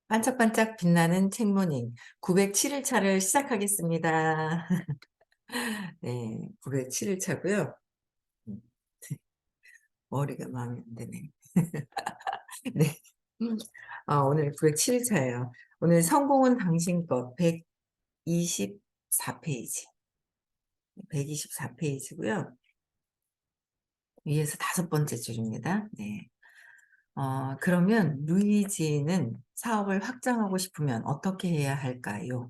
반짝반짝 빛나는 책모닝 907일 차를 시작하겠습니다. 네. 907일 차고요. 음. 머리가 마음에 안 드네. 네. 음. 오늘 907일 차예요. 오늘 성공은 당신 것 124 페이지. 124 페이지고요. 위에서 다섯 번째 줄입니다. 네. 그러면 루이지는 사업을 확장하고 싶으면 어떻게 해야 할까요?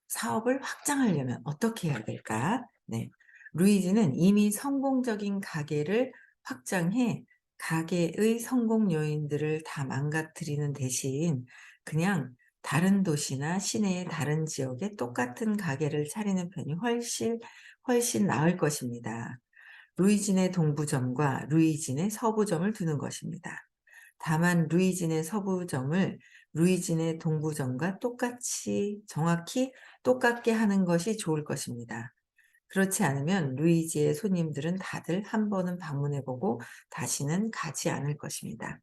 사업을 확장하려면 어떻게 해야 될까? 네. 루이지는 이미 성공적인 가게를 확장해 가게의 성공 요인들을 다 망가뜨리는 대신 그냥 다른 도시나 시내의 다른 지역에 똑같은 가게를 차리는 편이 훨씬 나을 것입니다. 루이진의 동부점과 루이진의 서부점을 두는 것입니다. 다만 루이진의 서부점을 루이진의 동부점과 정확히 똑같게 하는 것이 좋을 것입니다. 그렇지 않으면 루이지의 손님들은 다들 한 번은 방문해 보고 다시는 가지 않을 것입니다.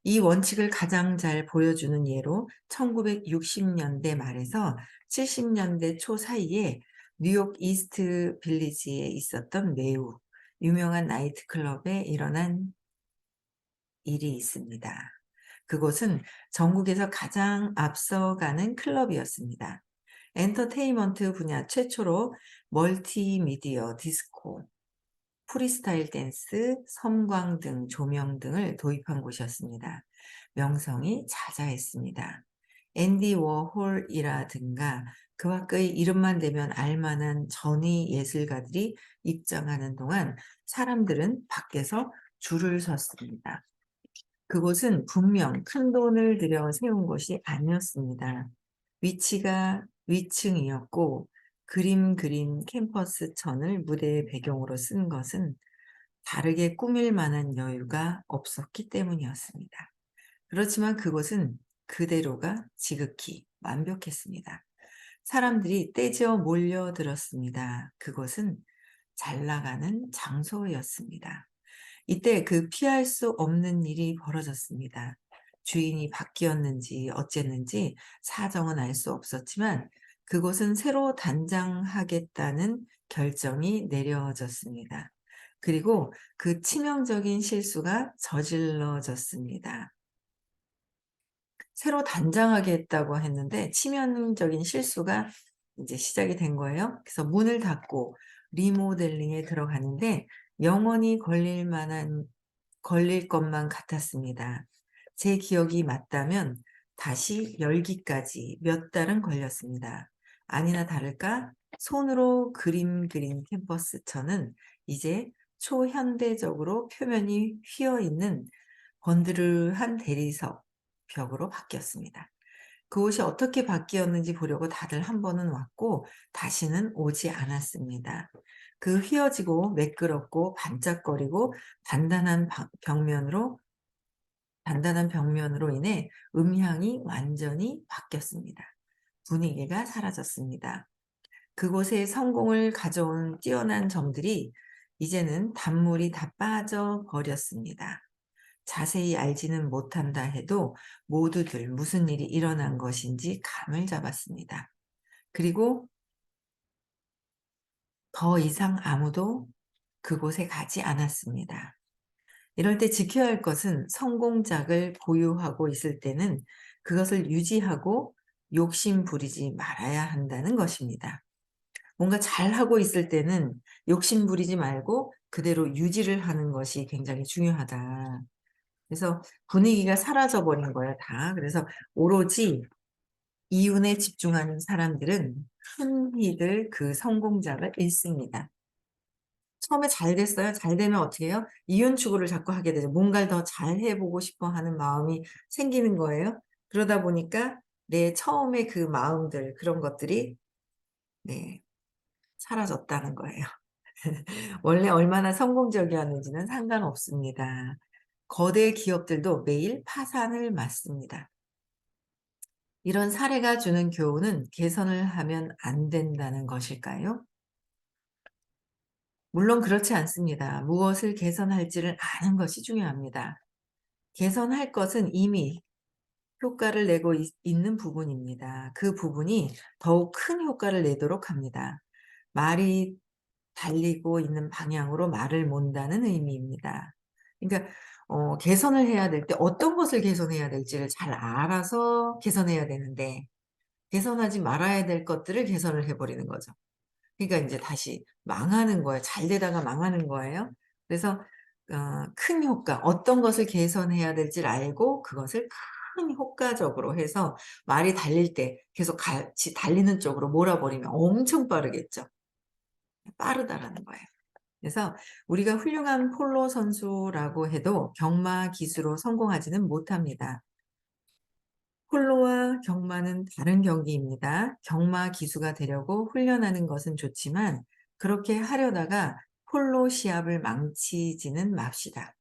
이 원칙을 가장 잘 보여주는 예로 1960년대 말에서 70년대 초 사이에 뉴욕 이스트 빌리지에 있었던 매우 유명한 나이트클럽에 일어난 일이 있습니다. 그곳은 전국에서 가장 앞서가는 클럽이었습니다. 엔터테인먼트 분야 최초로 멀티미디어 디스코, 프리스타일 댄스, 섬광등, 조명 등을 도입한 곳이었습니다. 명성이 자자했습니다. 앤디 워홀이라든가 그 밖의 이름만 대면 알만한 전위 예술가들이 입장하는 동안 사람들은 밖에서 줄을 섰습니다. 그곳은 분명 큰돈을 들여 세운 곳이 아니었습니다. 위치가 위층이었고 그림 그린 캠퍼스 천을 무대의 배경으로 쓴 것은 다르게 꾸밀 만한 여유가 없었기 때문이었습니다. 그렇지만 그곳은 그대로가 지극히 완벽했습니다. 사람들이 떼지어 몰려들었습니다. 그곳은 잘 나가는 장소였습니다. 이때 그 피할 수 없는 일이 벌어졌습니다. 주인이 바뀌었는지 어쨌는지 사정은 알 수 없었지만 그곳은 새로 단장하겠다는 결정이 내려졌습니다. 그리고 그 치명적인 실수가 저질러졌습니다. 새로 단장하겠다고 했는데 치명적인 실수가 이제 시작이 된 거예요. 그래서 문을 닫고 리모델링에 들어갔는데 영원히 걸릴 것만 같았습니다. 제 기억이 맞다면 다시 열기까지 몇 달은 걸렸습니다. 아니나 다를까 손으로 그림 그린 캠퍼스천은 이제 초현대적으로 표면이 휘어있는 번드르한 대리석 벽으로 바뀌었습니다. 그곳이 어떻게 바뀌었는지 보려고 다들 한 번은 왔고 다시는 오지 않았습니다. 그 휘어지고 매끄럽고 반짝거리고 단단한 벽면으로 인해 음향이 완전히 바뀌었습니다. 분위기가 사라졌습니다. 그곳에 성공을 가져온 뛰어난 점들이 이제는 단물이 다 빠져버렸습니다. 자세히 알지는 못한다 해도 모두들 무슨 일이 일어난 것인지 감을 잡았습니다. 그리고 더 이상 아무도 그곳에 가지 않았습니다. 이럴 때 지켜야 할 것은 성공작을 보유하고 있을 때는 그것을 유지하고 욕심 부리지 말아야 한다는 것입니다. 뭔가 잘하고 있을 때는 욕심 부리지 말고 그대로 유지를 하는 것이 굉장히 중요하다. 그래서 분위기가 사라져 버린 거예요, 다. 그래서 오로지 이윤에 집중하는 사람들은 흔히들 그 성공작을 읽습니다. 처음에 잘 됐어요. 잘 되면 어떻게 해요? 이윤 추구를 자꾸 하게 되죠. 뭔가를 더 잘해 보고 싶어 하는 마음이 생기는 거예요. 그러다 보니까 내 처음에 그 마음들 그런 것들이 네 사라졌다는 거예요. 원래 얼마나 성공적이었는지는 상관없습니다. 거대 기업들도 매일 파산을 맞습니다. 이런 사례가 주는 교훈은 개선을 하면 안 된다는 것일까요? 물론 그렇지 않습니다. 무엇을 개선할지를 아는 것이 중요합니다. 개선할 것은 이미 효과를 내고 있는 부분입니다. 그 부분이 더욱 큰 효과를 내도록 합니다. 말이 달리고 있는 방향으로 말을 mon다는 의미입니다. 그러니까 개선을 해야 될 때 어떤 것을 개선해야 될지를 잘 알아서 개선해야 되는데 개선하지 말아야 될 것들을 개선을 해 버리는 거죠. 그러니까 인제 다시 망하는 거예요. 잘 되다가 망하는 거예요. 그래서 큰 효과, 어떤 것을 개선해야 될지를 알고 그것을 큰 효과적으로 해서 말이 달릴 때 계속 같이 달리는 쪽으로 몰아버리면 엄청 빠르겠죠. 빠르다라는 거예요. 그래서 우리가 훌륭한 폴로 선수라고 해도 경마 기수로 성공하지는 못합니다. 폴로와 경마는 다른 경기입니다. 경마 기수가 되려고 훈련하는 것은 좋지만 그렇게 하려다가 폴로 시합을 망치지는 맙시다.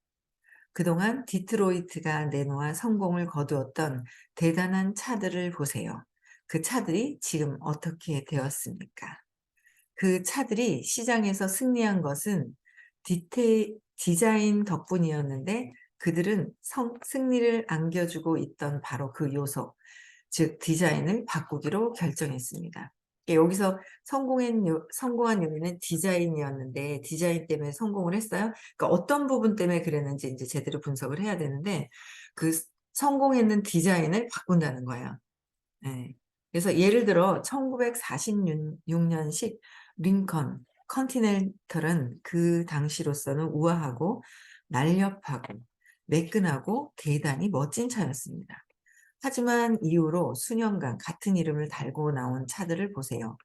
그동안 디트로이트가 내놓아 성공을 거두었던 대단한 차들을 보세요. 그 차들이 지금 어떻게 되었습니까? 그 차들이 시장에서 승리한 것은 디자인 덕분이었는데 그들은 승리를 안겨주고 있던 바로 그 요소, 즉 디자인을 바꾸기로 결정했습니다. 여기서 성공한 요인은 디자인이었는데 디자인 때문에 성공을 했어요. 그러니까 어떤 부분 때문에 그랬는지 이제 제대로 분석을 해야 되는데 그 성공했는 디자인을 바꾼다는 거예요. 예. 그래서 예를 들어 1946 년식 링컨 컨티넨털은 그 당시로서는 우아하고 날렵하고 매끈하고 대단히 멋진 차였습니다. 하지만 이후로 수년간 같은 이름을 달고 나온 차들을 보세요.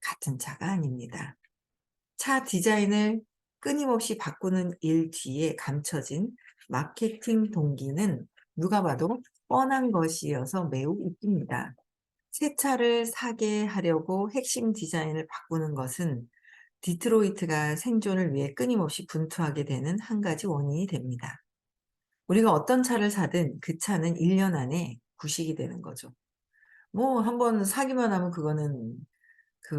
같은 차가 아닙니다. 차 디자인을 끊임없이 바꾸는 일 뒤에 감춰진 마케팅 동기는 누가 봐도 뻔한 것이어서 매우 웃깁니다. 새 차를 사게 하려고 핵심 디자인을 바꾸는 것은 디트로이트가 생존을 위해 끊임없이 분투하게 되는 한 가지 원인이 됩니다. 우리가 어떤 차를 사든 그 차는 1년 안에 구식이 되는 거죠. 뭐 한번 사기만 하면 그거는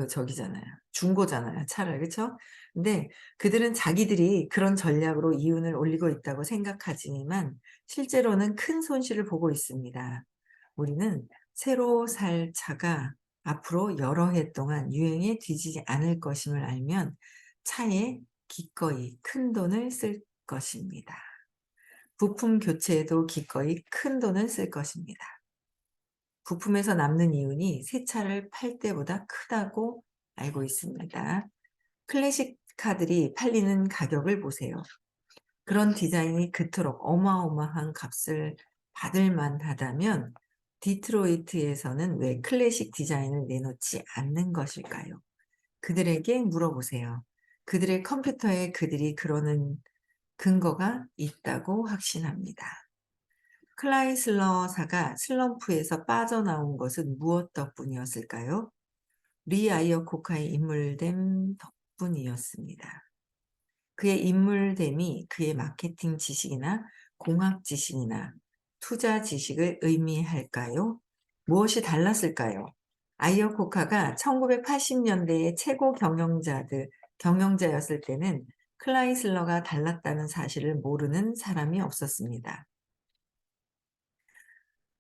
저기잖아요. 중고잖아요, 차를. 그쵸? 근데 그들은 자기들이 그런 전략으로 이윤을 올리고 있다고 생각하지만 실제로는 큰 손실을 보고 있습니다. 우리는 새로 살 차가 앞으로 여러 해 동안 유행에 뒤지지 않을 것임을 알면 차에 기꺼이 큰 돈을 쓸 것입니다. 부품 교체에도 기꺼이 큰 돈을 쓸 것입니다. 부품에서 남는 이윤이 새 차를 팔 때보다 크다고 알고 있습니다. 클래식 카들이 팔리는 가격을 보세요. 그런 디자인이 그토록 어마어마한 값을 받을 만하다면 디트로이트에서는 왜 클래식 디자인을 내놓지 않는 것일까요? 그들에게 물어보세요. 그들의 컴퓨터에 그들이 그러는 근거가 있다고 확신합니다. 클라이슬러사가 슬럼프에서 빠져나온 것은 무엇 덕분이었을까요? 리 아이어코카의 인물됨 덕분이었습니다. 그의 인물됨이 그의 마케팅 지식이나 공학 지식이나 투자 지식을 의미할까요? 무엇이 달랐을까요? 아이어코카가 1980년대의 최고 경영자였을 때는 클라이슬러가 달랐다는 사실을 모르는 사람이 없었습니다.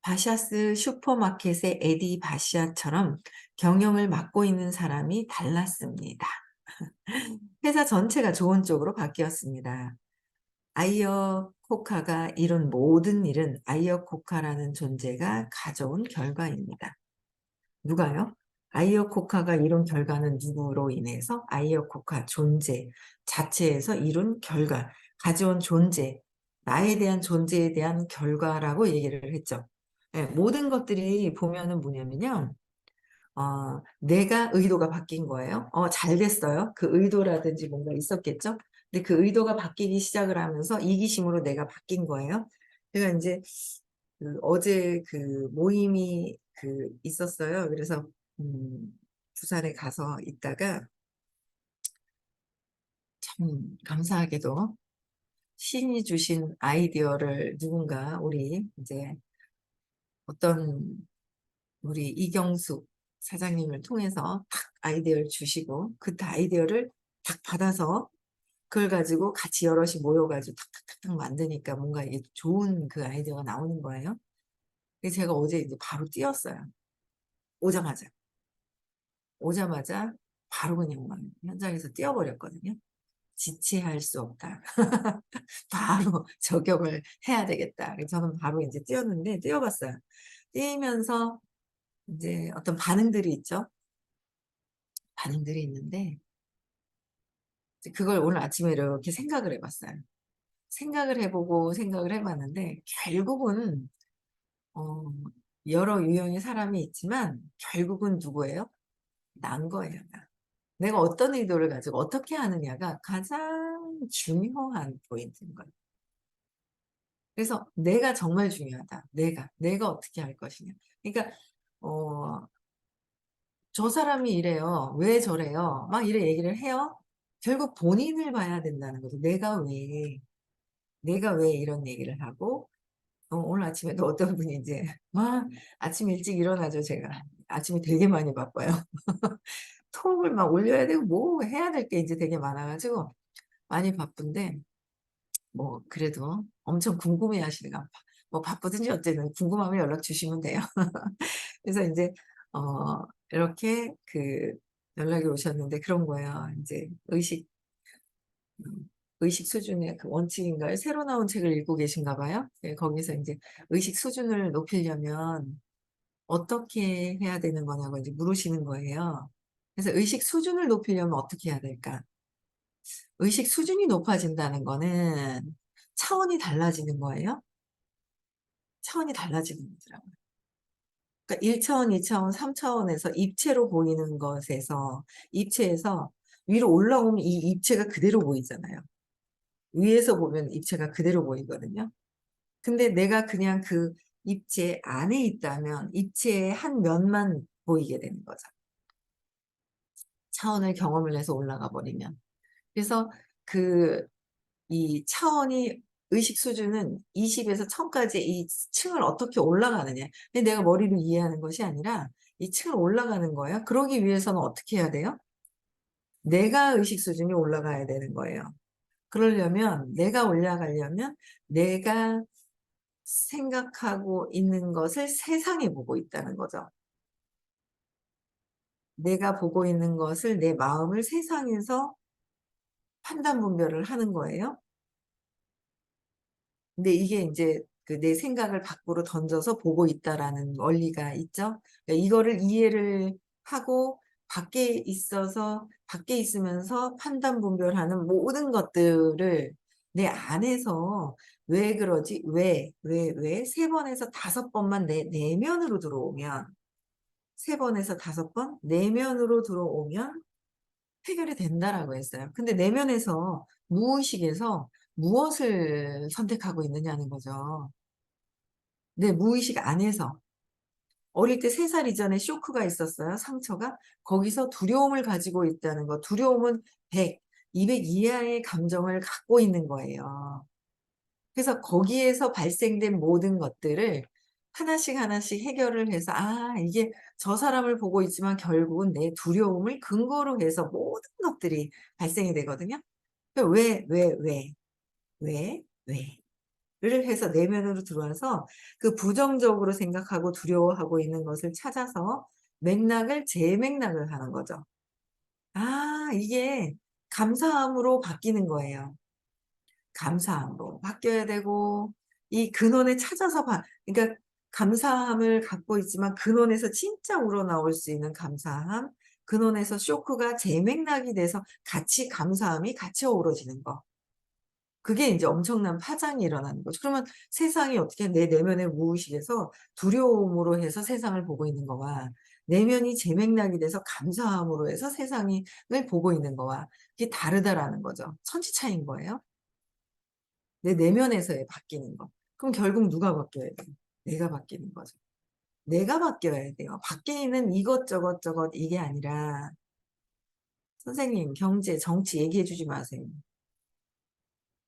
바샤스 슈퍼마켓의 에디 바시아처럼 경영을 맡고 있는 사람이 달랐습니다. 회사 전체가 좋은 쪽으로 바뀌었습니다. 아이어 코카가 이룬 모든 일은 아이어 코카라는 존재가 가져온 결과입니다. 누가요? 아이어 코카가 이룬 결과는 누구로 인해서? 아이어 코카 존재 자체에서 이룬 결과, 가져온 존재, 나에 대한 존재에 대한 결과라고 얘기를 했죠. 예, 모든 것들이 보면은 뭐냐면요. 내가 의도가 바뀐 거예요. 잘 됐어요. 그 의도라든지 뭔가 있었겠죠? 근데 그 의도가 바뀌기 시작을 하면서 이기심으로 내가 바뀐 거예요. 제가 인제 어제 모임이 있었어요. 그래서 부산에 가서 있다가 참 감사하게도 신이 주신 아이디어를 누군가 우리 인제 어떤 우리 이경숙 사장님을 통해서 탁 아이디어를 주시고 그 아이디어를 딱 받아서 그걸 가지고 같이 여럿이 모여 가지고 탁탁탁탁 만드니까 뭔가 이게 좋은 그 아이디어가 나오는 거예요. 그래서 제가 어제 이제 바로 뛰었어요. 오자마자. 오자마자 바로 그냥 막 현장에서 뛰어버렸거든요. 지체할 수 없다. 바로 저격을 해야 되겠다. 그래서 저는 바로 인제 뛰었는데 뛰어 봤어요. 뛰면서 인제 어떤 반응들이 있죠. 반응들이 있는데 이제 그걸 오늘 아침에 이렇게 생각을 해 봤어요. 생각을 해 보고 생각을 해 봤는데 결국은 어 여러 유형의 사람이 있지만 결국은 누구예요? 난 거예요, 나. 내가 어떤 의도를 가지고 어떻게 하느냐가 가장 중요한 포인트인 거예요. 그래서 내가 정말 중요하다. 내가 어떻게 할 것이냐. 그러니까 어 "저 사람이 이래요. 왜 저래요?" 막 이래 얘기를 해요. 결국 본인을 봐야 된다는 거죠. 내가 왜 이런 얘기를 하고 오늘 아침에도 어떤 분이 인제 막 아침 일찍 일어나죠 제가. 아침에 되게 많이 바빠요. 톡을 막 올려야 되고 뭐 해야 될 게 인제 되게 많아 가지고 많이 바쁜데 뭐 그래도 엄청 궁금해하시니까 뭐 바쁘든지 어쨌든 궁금하면 연락 주시면 돼요. 그래서 인제 이렇게 연락이 오셨는데 그런 거예요. 인제 의식 수준의 그 원칙인가요? 새로 나온 책을 읽고 계신가 봐요. 예 거기서 인제 의식 수준을 높이려면 어떻게 해야 되는 거냐고 인제 물으시는 거예요. 그래서 의식 수준을 높이려면 어떻게 해야 될까? 의식 수준이 높아진다는 거는 차원이 달라지는 거예요. 차원이 달라지는 거더라고요. 그러니까 1 차원, 2 차원, 3 차원에서 입체로 보이는 것에서 입체에서 위로 올라오면 이 입체가 그대로 보이잖아요. 위에서 보면 입체가 그대로 보이거든요. 근데 내가 그냥 그 입체 안에 있다면 입체의 한 면만 보이게 되는 거죠. 차원을 경험을 해서 올라가 버리면. 그래서 그 이 차원이 의식 수준은 20 에서 1000 까지 이 층을 어떻게 올라가느냐. 근데 내가 머리로 이해하는 것이 아니라 이 층을 올라가는 거예요. 그러기 위해서는 어떻게 해야 돼요? 내가 의식 수준이 올라가야 되는 거예요. 그러려면 내가 올라가려면 내가 생각하고 있는 것을 세상이 보고 있다는 거죠. 내가 보고 있는 것을 내 마음을 세상에서 판단 분별을 하는 거예요. 근데 이게 인제 내 생각을 밖으로 던져서 보고 있다라는 원리가 있죠. 그러니까 이거를 이해를 하고 밖에 있으면서 판단 분별하는 모든 것들을 내 안에서 '왜 그러지? 왜?' 3 번에서 5 번만 내 내면으로 들어오면 3 번에서 5번 내면으로 들어오면 해결이 된다라고 했어요. 근데 내면에서 무의식에서 무엇을 선택하고 있느냐는 거죠. 내 무의식 안에서. 어릴 때 3살 이전에 쇼크가 있었어요, 상처가. 거기서 두려움을 가지고 있다는 거. 두려움은 100, 200 이하의 감정을 갖고 있는 거예요. 그래서 거기에서 발생된 모든 것들을 하나씩 하나씩 해결을 해서 '아 이게 저 사람을 보고 있지만 결국은 내 두려움을 근거로 해서 모든 것들이 발생이 되거든요.' 그 왜를 해서 내면으로 들어와서 그 부정적으로 생각하고 두려워하고 있는 것을 찾아서 맥락을 재맥락을 하는 거죠. 아 이게 감사함으로 바뀌는 거예요. 감사함으로 바뀌어야 되고 이 근원에 찾아서 그러니까 감사함을 갖고 있지만 근원에서 진짜 우러나올 수 있는 감사함, 근원에서 쇼크가 재맥락이 돼서 같이 감사함이 같이 어우러지는 거. 그게 인제 엄청난 파장이 일어나는 거죠. 그러면 세상이 어떻게 내 내면의 무의식에서 두려움으로 해서 세상을 보고 있는 거와 내면이 재맥락이 돼서 감사함으로 해서 세상이 을 보고 있는 거와 그게 다르다라는 거죠. 천지 차이인 거예요. 내 내면에서의 바뀌는 거. 그럼 결국 누가 바뀌어야 돼요? 내가 바뀌는 거죠. 내가 바뀌어야 돼요. 밖에 있는 이것저것 저것 이게 아니라 "선생님 경제, 정치 얘기해 주지 마세요."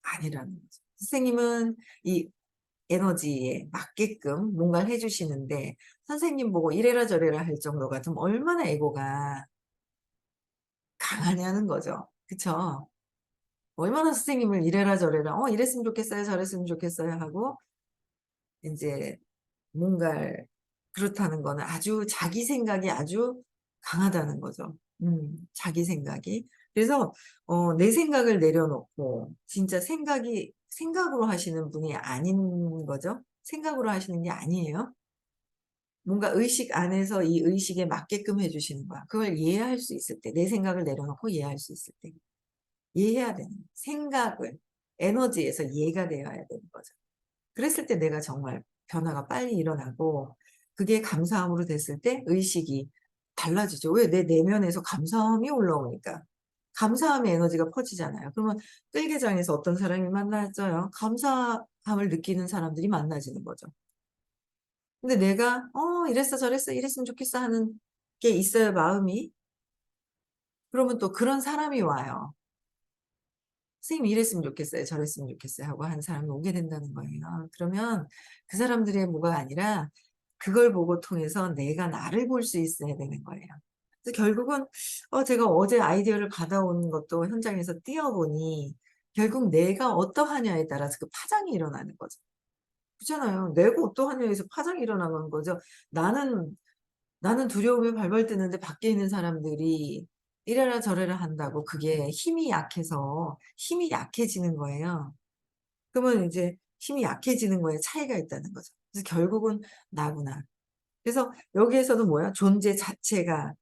아니라는 거죠. 선생님은 이 에너지에 맞게끔 뭔가를 해 주시는데 선생님 보고 이래라 저래라 할 정도 같으면 얼마나 에고가 강하냐는 거죠. 그쵸? 얼마나 선생님을 이래라 저래라 이랬으면 좋겠어요. 저랬으면 좋겠어요." 하고 인제 뭔가를 그렇다는 거는 아주 자기 생각이 아주 강하다는 거죠. 자기 생각이. 그래서 내 생각을 내려놓고 진짜 생각으로 하시는 분이 아닌 거죠. 생각으로 하시는 게 아니에요. 뭔가 의식 안에서 이 의식에 맞게끔 해 주시는 거야. 그걸 이해할 수 있을 때, 내 생각을 내려놓고 이해할 수 있을 때. 이해해야 되는 거야. 생각을 에너지에서 이해가 되어야 되는 거죠. 그랬을 때 내가 정말 변화가 빨리 일어나고, 그게 감사함으로 됐을 때 의식이 달라지죠. 왜? 내 내면에서 감사함이 올라오니까. 감사함의 에너지가 퍼지잖아요. 그러면 끌개장에서 어떤 사람이 만나져요? 감사함을 느끼는 사람들이 만나지는 거죠. 근데 내가 이랬어 저랬어 이랬으면 좋겠어 하는 게 있어요, 마음이. 그러면 또 그런 사람이 와요. "선생님 이랬으면 좋겠어요. 저랬으면 좋겠어요." 하고 하는 사람이 오게 된다는 거예요. 그러면 그 사람들의 뭐가 아니라 그걸 보고 통해서 내가 나를 볼 수 있어야 되는 거예요. 그래서 결국은 제가 어제 아이디어를 받아온 것도 현장에서 띄어 보니 결국 내가 어떠하냐에 따라서 그 파장이 일어나는 거죠. 그렇잖아요. 내가 어떠하냐에서 파장이 일어나는 거죠. 나는 나는 두려움에 발발 뜨는데 밖에 있는 사람들이 이래라 저래라 한다고 그게 힘이 약해서 힘이 약해지는 거예요. 그러면 이제 힘이 약해지는 거에 차이가 있다는 거죠. 그래서 결국은 나구나. 그래서 여기에서는 뭐야? 존재 자체가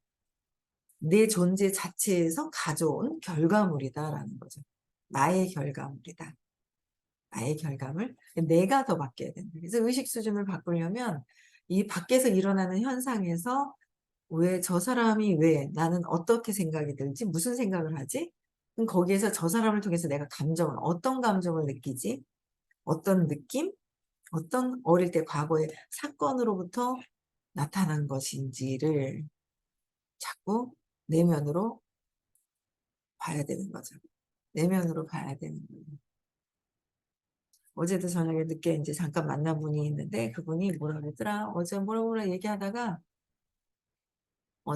내 존재 자체에서 가져온 결과물이다라는 거죠. 나의 결과물이다. 나의 결과물. 내가 더 바뀌어야 된다. 그래서 의식 수준을 바꾸려면 이 밖에서 일어나는 현상에서 왜 저 사람이 왜 나는 어떻게 생각이 들지? 무슨 생각을 하지? 그럼 거기에서 저 사람을 통해서 내가 감정을 어떤 감정을 느끼지? 어떤 느낌? 어떤 어릴 때 과거의 사건으로부터 나타난 것인지를 자꾸 내면으로 봐야 되는 거죠. 내면으로 봐야 되는 거예요. 어제도 저녁에 늦게 인제 잠깐 만난 분이 있는데 그분이 뭐라 그랬더라. 어제 뭐라 뭐라 얘기하다가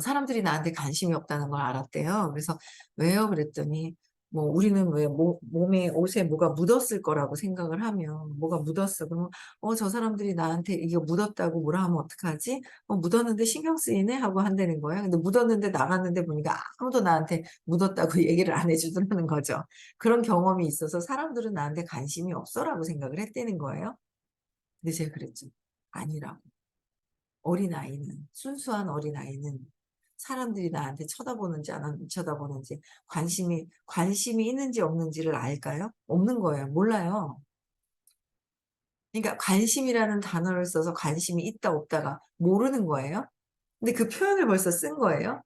사람들이 나한테 관심이 없다는 걸 알았대요. 그래서 "왜요?" 그랬더니 뭐 "우리는 왜 몸에 옷에 뭐가 묻었을 거라고 생각을 하면 뭐가 묻었어. 그러면 저 사람들이 나한테 이거 묻었다고 뭐라 하면 어떡하지? 묻었는데 신경 쓰이네." 하고 한다는 거예요. 근데 묻었는데 나갔는데 보니까 아무도 나한테 묻었다고 얘기를 안 해 주더라는 거죠. 그런 경험이 있어서 "사람들은 나한테 관심이 없어."라고 생각을 했다는 거예요. 근데 제가 그랬죠. 아니라고. 어린아이는 순수한 어린아이는 사람들이 나한테 쳐다보는지 안 쳐다보는지 관심이 있는지 없는지를 알까요? 없는 거예요. 몰라요. 그러니까 관심이라는 단어를 써서 관심이 있다 없다가 모르는 거예요. 근데 그 표현을 벌써 쓴 거예요,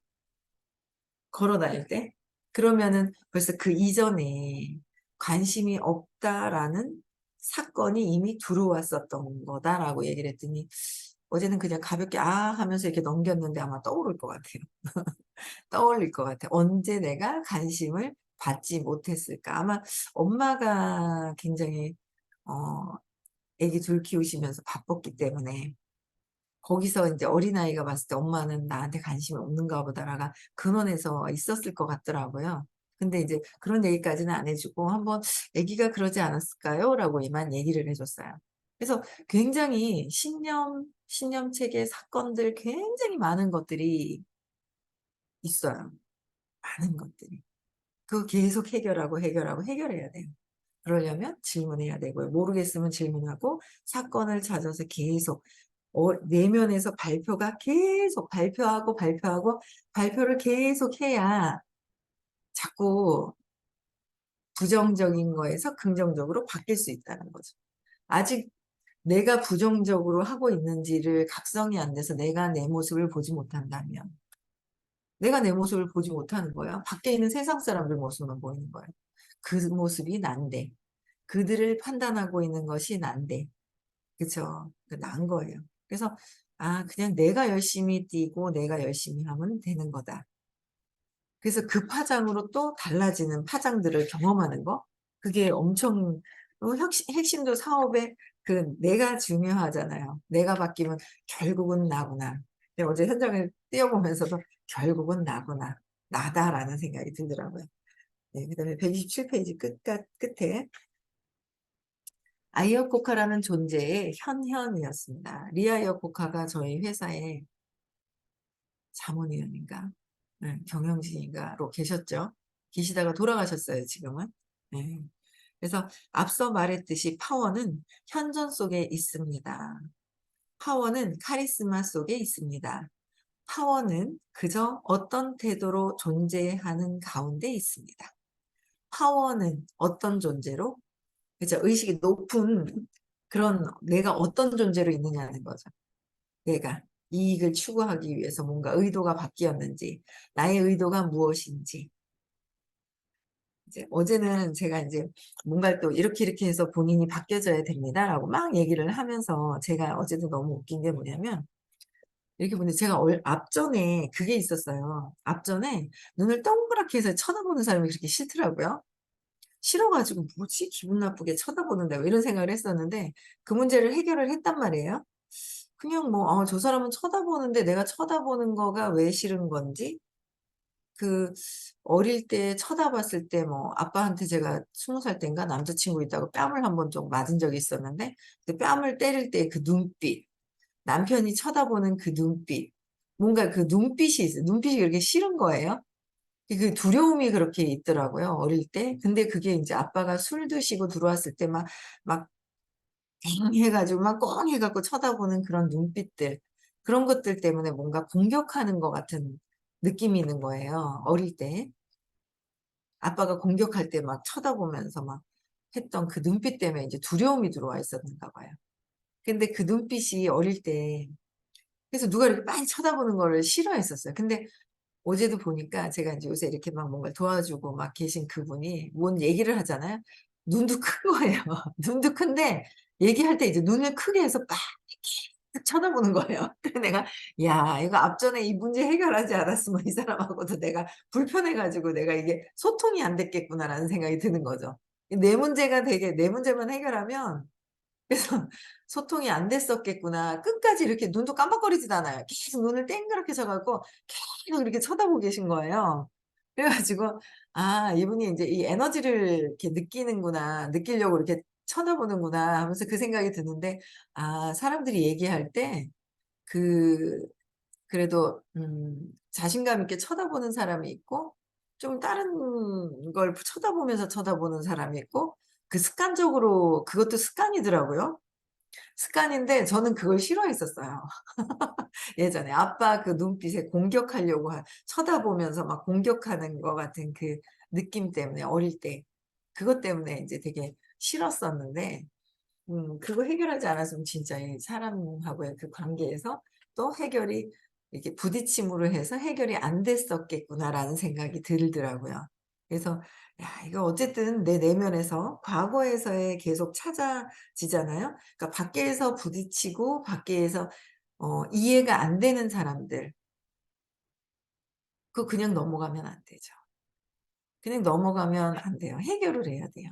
걸어 다닐 때. 그러면은 벌써 그 이전에 '관심이 없다.'라는 사건이 이미 들어왔었던 거다라고 얘기를 했더니 어제는 그냥 가볍게 "아." 하면서 이렇게 넘겼는데 아마 떠오를 것 같아요. 떠올릴 것 같아요. '언제 내가 관심을 받지 못했을까?' 아마 엄마가 굉장히 어 애기 둘 키우시면서 바빴기 때문에 거기서 인제 어린아이가 봤을 때 엄마는 나한테 관심이 없는가 보다라가 근원에서 있었을 것 같더라고요. 근데 이제 그런 얘기까지는 안 해 주고 한번 "아기가 그러지 않았을까요?"라고만 얘기를 해 줬어요. 그래서 굉장히 신념체계 사건들 굉장히 많은 것들이 있어요. 많은 것들이. 그거 계속 해결하고, 해결하고, 해결해야 돼요. 그러려면 질문해야 되고요. 모르겠으면 질문하고 사건을 찾아서 계속 내면에서 발표가 계속 발표하고, 발표하고, 발표를 계속 해야 자꾸 부정적인 거에서 긍정적으로 바뀔 수 있다는 거죠. 아직 내가 부정적으로 하고 있는지를 각성이 안 돼서 내가 내 모습을 보지 못한다면 내가 내 모습을 보지 못하는 거야. 밖에 있는 세상 사람들 모습만 보이는 거예요. 그 모습이 난데. 그들을 판단하고 있는 것이 난데. 그쵸. 난 거예요. 그래서 '아 그냥 내가 열심히 뛰고 내가 열심히 하면 되는 거다.' 그래서 그 파장으로 또 달라지는 파장들을 경험하는 거 그게 엄청 핵심도 사업에 그 내가 중요하잖아요. 내가 바뀌면 '결국은 나구나.' 근데 어제 현장을 뛰어보면서도 '결국은 나구나. 나다.'라는 생각이 들더라고요. 네 그다음에 127 페이지 끝에 아이어코카라는 존재의 현현이었습니다. 리아 이어코카가 저희 회사의 자문위원인가, 네, 경영진인가로 계셨죠. 계시다가 돌아가셨어요, 지금은. 네. 그래서 앞서 말했듯이 파워는 현존 속에 있습니다. 파워는 카리스마 속에 있습니다. 파워는 그저 어떤 태도로 존재하는 가운데 있습니다. 파워는 어떤 존재로? 그죠? 의식이 높은 그런 내가 어떤 존재로 있느냐는 거죠. 내가 이익을 추구하기 위해서 뭔가 의도가 바뀌었는지, 나의 의도가 무엇인지. 이제 어제는 제가 이제 뭔가를 또 이렇게 해서 본인이 바뀌어져야 됩니다라고 막 얘기를 하면서 제가 어제도 너무 웃긴 게 뭐냐면 이렇게 보는데 제가 앞전에 그게 있었어요. 앞전에 눈을 동그랗게 해서 쳐다보는 사람이 그렇게 싫더라고요. 싫어가지고 '뭐지? 기분 나쁘게 쳐다보는데.' 왜 이런 생각을 했었는데 그 문제를 해결을 했단 말이에요. 그냥 뭐 저 사람은 쳐다보는데 내가 쳐다보는 거가 왜 싫은 건지 그 어릴 때 쳐다봤을 때 뭐 아빠한테 제가 20살 땐가 남자친구 있다고 뺨을 한번 좀 맞은 적이 있었는데 그 뺨을 때릴 때 그 눈빛, 남편이 쳐다보는 그 눈빛, 뭔가 그 눈빛이 있어요. 눈빛이 그렇게 싫은 거예요. 그 두려움이 그렇게 있더라고요, 어릴 때. 근데 그게 인제 아빠가 술 드시고 들어왔을 때 막 엥 해 가지고 막 꽁 해 갖고 쳐다보는 그런 눈빛들, 그런 것들 때문에 뭔가 공격하는 것 같은 느낌이 있는 거예요, 어릴 때. 아빠가 공격할 때 막 쳐다보면서 막 했던 그 눈빛 때문에 이제 두려움이 들어와 있었는가 봐요. 근데 그 눈빛이 어릴 때 그래서 누가 이렇게 많이 쳐다보는 거를 싫어했었어요. 근데 어제도 보니까 제가 인제 요새 이렇게 막 뭔가를 도와주고 막 계신 그분이 뭔 얘기를 하잖아요. 눈도 큰 거예요. 눈도 큰데 얘기할 때 이제 눈을 크게 해서 막 이렇게 쳐다보는 거예요. 그래서 내가 '야 이거 앞전에 이 문제 해결하지 않았으면 이 사람하고도 내가 불편해 가지고 내가 이게 소통이 안 됐겠구나.'라는 생각이 드는 거죠. 이 내 문제가 되게 내 문제만 해결하면 그래서 '소통이 안 됐었겠구나.' 끝까지 이렇게 눈도 깜빡거리지도 않아요. 계속 눈을 땡그랗게 져 갖고 계속 이렇게 쳐다보고 계신 거예요. 그래 가지고 '아 이분이 인제 이 에너지를 이렇게 느끼는구나. 느끼려고 이렇게 쳐다보는구나.' 하면서 그 생각이 드는데 아 사람들이 얘기할 때 그 그래도 자신감 있게 쳐다보는 사람이 있고 좀 다른 걸 쳐다보면서 쳐다보는 사람이 있고 그 습관적으로 그것도 습관이더라고요. 습관인데 저는 그걸 싫어했었어요. 예전에 아빠 그 눈빛에 공격하려고 쳐다보면서 막 공격하는 것 같은 그 느낌 때문에 어릴 때 그것 때문에 인제 되게 싫었었는데 그거 해결하지 않았으면 진짜 이 사람하고의 그 관계에서 또 해결이 이렇게 부딪힘으로 해서 '해결이 안 됐었겠구나.'라는 생각이 들더라고요. 그래서 야 이거 어쨌든 내 내면에서 과거에서의 계속 찾아지잖아요. 그러니까 밖에서 부딪히고 밖에서 이해가 안 되는 사람들 그거 그냥 넘어가면 안 되죠. 그냥 넘어가면 안 돼요. 해결을 해야 돼요.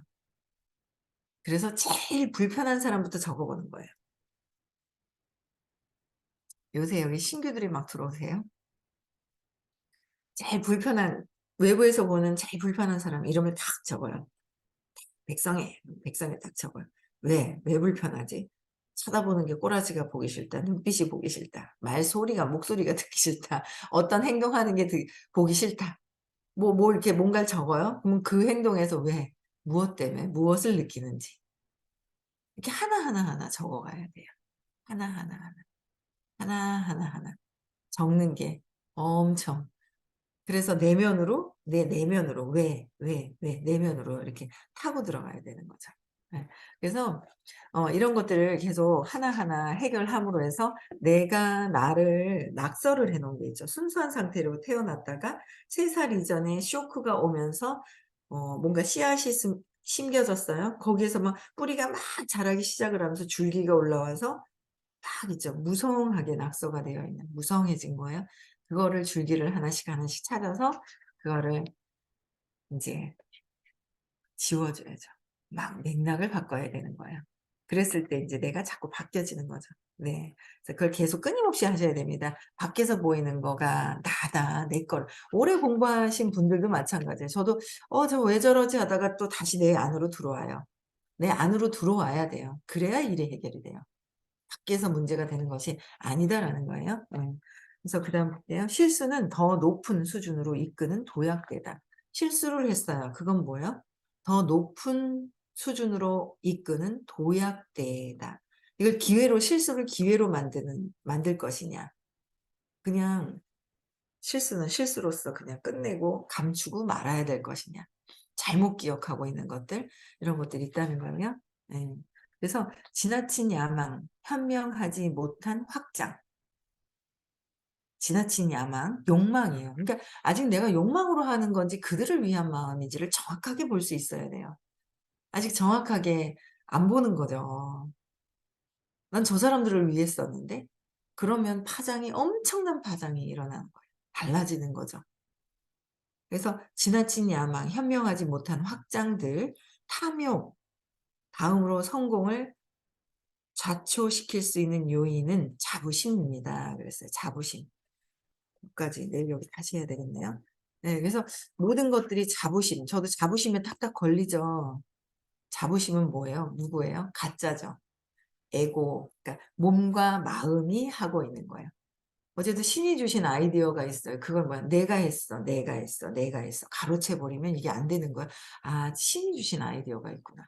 그래서 제일 불편한 사람부터 적어 보는 거예요. 요새 여기 신규들이 막 들어오세요. 제일 불편한 외부에서 보는 제일 불편한 사람 이름을 탁 적어요. 백성애, 백성에 딱 적어요. 왜? 왜 불편하지? 쳐다보는 게 꼬라지가 보기 싫다. 눈빛이 보기 싫다. 말소리가 목소리가 듣기 싫다. 어떤 행동하는 게 보기 싫다. 뭐 이렇게 뭔가를 적어요. 그러면 그 행동에서 왜? 무엇 때문에? 무엇을 느끼는지. 이렇게 하나하나 적어 가야 돼요. 하나하나 하나. 하나하나 하나. 적는 게 엄청 그래서 내면으로 내 내면으로 왜 내면으로 이렇게 타고 들어가야 되는 거죠. 예. 그래서 이런 것들을 계속 하나하나 해결함으로 해서 내가 나를 낙서를 해 놓은 게 있죠. 순수한 상태로 태어났다가 3살 이전에 쇼크가 오면서 뭔가 씨앗이 심겨졌어요. 거기에서 막 뿌리가 막 자라기 시작을 하면서 줄기가 올라와서 딱 있죠. 무성하게 낙서가 되어 있는 무성해진 거예요. 그거를 줄기를 하나씩 하나씩 찾아서 그거를 인제 지워 줘야죠. 막 맥락을 바꿔야 되는 거예요. 그랬을 때 인제 내가 자꾸 바뀌어지는 거죠. 네. 그래서 그걸 계속 끊임없이 하셔야 됩니다. 밖에서 보이는 거가 나다, 내 걸. 오래 공부하신 분들도 마찬가지예요. 저도 '저 왜 저러지?' 하다가 또 다시 내 안으로 들어와요. 내 안으로 들어와야 돼요. 그래야 일이 해결이 돼요. 밖에서 문제가 되는 것이 아니다라는 거예요. 예. 그래서 그다음 볼게요. 실수는 더 높은 수준으로 이끄는 도약대다. 실수를 했어요. 그건 뭐예요? 더 높은 수준으로 이끄는 도약대다. 이걸 기회로 실수를 기회로 만들 것이냐. 그냥 실수는 실수로서 그냥 끝내고 감추고 말아야 될 것이냐. 잘못 기억하고 있는 것들 이런 것들이 있다는 거예요. 예. 그래서 지나친 야망, 현명하지 못한 확장. 지나친 야망, 욕망이에요. 그러니까 아직 내가 욕망으로 하는 건지 그들을 위한 마음인지를 정확하게 볼 수 있어야 돼요. 아직 정확하게 안 보는 거죠. '난 저 사람들을 위해 썼는데.' 그러면 파장이 엄청난 파장이 일어나는 거예요. 달라지는 거죠. 그래서 지나친 야망, 현명하지 못한 확장들, 탐욕, 다음으로 성공을 좌초시킬 수 있는 요인은 자부심입니다. 그랬어요. 자부심. 여기까지 내일 여기 다시 해야 되겠네요. 네, 그래서 모든 것들이 자부심. 저도 자부심에 딱딱 걸리죠. 자부심은 뭐예요? 누구예요? 가짜죠. 에고. 그러니까 몸과 마음이 하고 있는 거예요. 어제도 신이 주신 아이디어가 있어요. 그걸 뭐야? "내가 했어. 내가 했어. 내가 했어." 가로채 버리면 이게 안 되는 거야. '아 신이 주신 아이디어가 있구나.'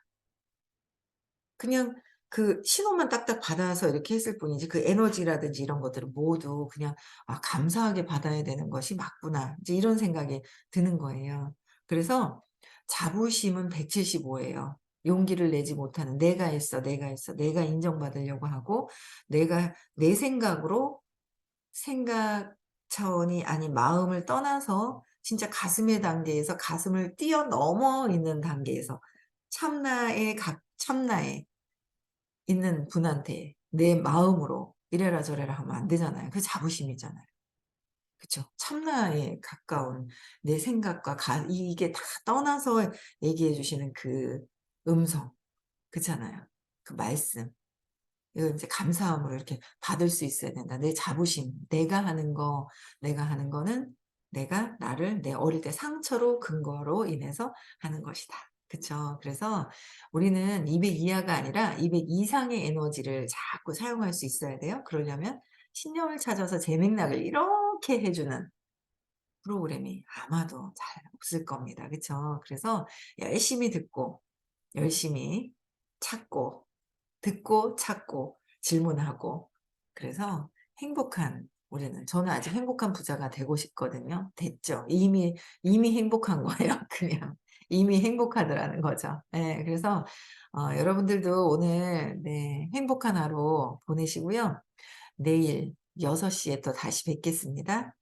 그냥 그 신호만 딱딱 받아서 이렇게 했을 뿐이지 그 에너지라든지 이런 것들은 모두 그냥 '아 감사하게 받아야 되는 것이 맞구나.' 이제 이런 생각이 드는 거예요. 그래서 자부심은 175 예요. 용기를 내지 못하는 '내가 했어. 내가 했어.' 내가 인정받으려고 하고 내가 내 생각으로 생각 차원이 아닌 마음을 떠나서 진짜 가슴의 단계에서 가슴을 뛰어넘어 있는 단계에서 참나에 있는 분한테 내 마음으로 이래라 저래라 하면 안 되잖아요. 그게 자부심이잖아요. 그쵸? 참나에 가까운 내 생각과 이게 다 떠나서 얘기해 주시는 그 음성 그렇잖아요. 그 말씀. 이거 인제 감사함으로 이렇게 받을 수 있어야 된다. 내 자부심. 내가 하는 거는 내가 나를 내 어릴 때 상처로 근거로 인해서 하는 것이다. 그쵸. 그래서 우리는 200 이하가 아니라 200 이상의 에너지를 자꾸 사용할 수 있어야 돼요. 그러려면 신념을 찾아서 제 맥락을 이렇게 해 주는 프로그램이 아마도 잘 없을 겁니다. 그쵸. 그래서 열심히 듣고 열심히 찾고 듣고 찾고 질문하고 그래서 행복한 우리는 저는 아직 행복한 부자가 되고 싶거든요. 됐죠. 이미 행복한 거예요 그냥. 이미 행복하더라는 거죠. 예. 그래서 여러분들도 오늘 네 행복한 하루 보내시고요. 내일 6 시에 또 다시 뵙겠습니다.